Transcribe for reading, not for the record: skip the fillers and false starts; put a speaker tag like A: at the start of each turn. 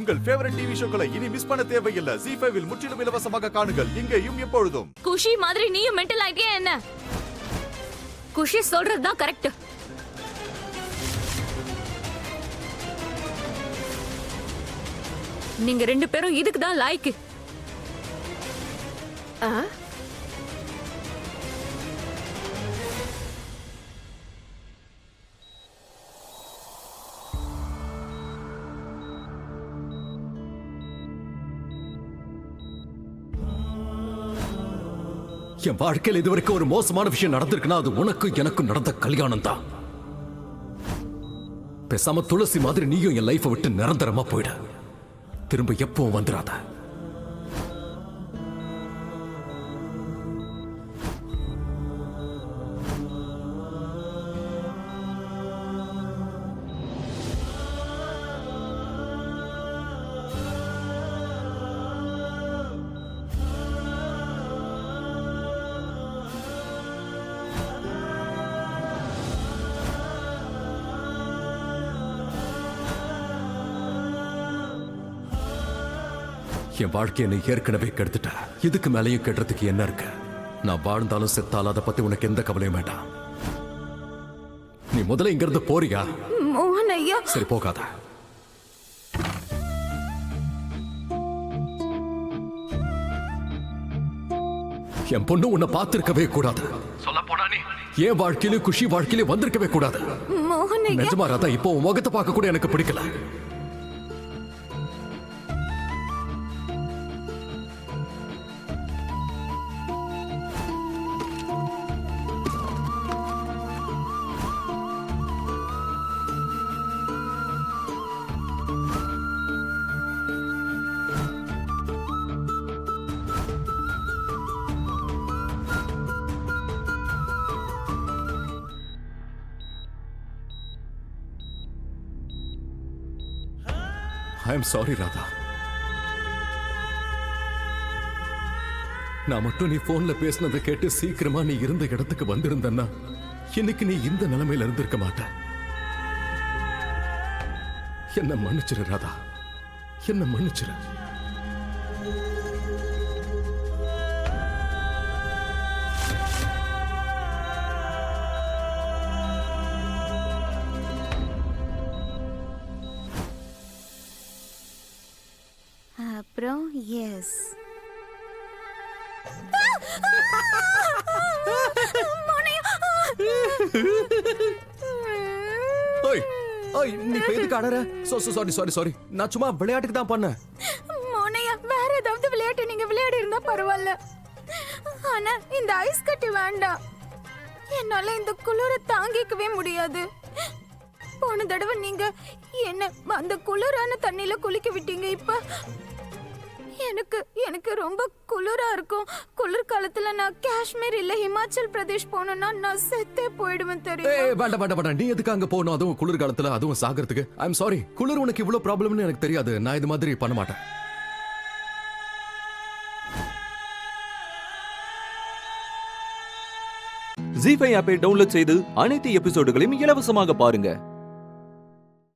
A: உங்கள் favourite TV ஷோக்களை இனி miss பண்ண தேவையில்லை. ZEE5 இல் முற்றிலும் இலவசமாக காணுங்கள், இங்கேயும் எப்பொழுதும்.
B: குஷி மாதிரி நீயும் மென்டல் ஆயிட்டியா என்ன? குஷி சொல்றதுதான் கரெக்ட். நீங்க ரெண்டு பேரும் இதுக்கு தான் லாய்க்கு.
C: என் வாழ்க்கையில் இதுவரைக்கும் ஒரு மோசமான விஷயம் நடந்திருக்குன்னா அது உனக்கும் எனக்கும் நடந்த கல்யாணம் தான். பேசாம துளசி மாதிரி நீயும் என் லைஃபை விட்டு நிரந்தரமா போயிட. திரும்ப எப்பவும் வந்துடாத. என் வாழ்க்கையை நீ ஏற்கனவே கெடுத்துட்ட. இதுக்கு மேலேயும் கெடுறதுக்கு என்ன இருக்கு? நான் வாழ்ந்தாலும் செத்தாலும் அதை பத்தி உனக்கு எந்த கவலையும் வேண்டாம். நீ முதல்ல இங்க இருந்து போறியா?
B: மோகன் ஐயா.
C: சரி, போகாத. என் பொண்ணு உன்னை பார்த்திருக்கவே கூடாது. சொல்ல போனா நீ என் வாழ்க்கையிலும் குஷி வாழ்க்கையிலும் வந்திருக்கவே கூடாது.
B: மோகன் ஐயா.
C: நிஜமா ராதா, இப்போ உன் முகத்தை பார்க்க கூட எனக்கு பிடிக்கல. I am sorry, Radha. நான் மட்டும் நீ போன்ல பேசினதை கேட்டு சீக்கிரமா நீ இருந்த இடத்துக்கு வந்திருந்தன்னா இன்னைக்கு நீ இந்த நிலைமையில இருந்திருக்க மாட்ட. என்ன மன்னிச்சிரு ராதா, என்ன மன்னிச்சிரு.
D: அப்புறம் எஸ்
C: நீ எதுக்கு அடற? சாரி, நான் சும்மா விளையாட்டுக்கு தான் பண்ணேன்.
D: மோனையா, வேற ஏதாவது விளையாட்டு நீங்க விளையாடி இருந்தா பரவாயில்ல. ஆனா இந்த ஐஸ் கட்டி வேண்டாம். என்னால இந்த குளிர தாங்கிக்கவே முடியாது. போன தடவை நீங்க என்ன அந்த குளிரான தண்ணியில குளிக்க விட்டீங்க. இப்ப எனக்கு ரொம்ப குளிரா இருக்கும். குளிர்காலத்துல நான் காஷ்மீர் இல்ல ஹிமாச்சல் பிரதேஷ் போனேன்னா நான் செத்தே போயிடுவேன் தெரியும்.
C: வேண்டாம், நீ எதுக்கு அங்க போகணும்? அதுவும் குளிர்காலத்துல, அதுவும் சாகிறதுக்கு. I am sorry. குளிர் உனக்கு இவ்வளவு ப்ராப்ளம்னு எனக்கு தெரியாது. நான் இது மாதிரி பண்ண மாட்டேன்.
E: ZEE5 ஆப்பை டவுன்லோட் செய்து அனைத்து எபிசோடுகளையும் இலவசமாக பாருங்க.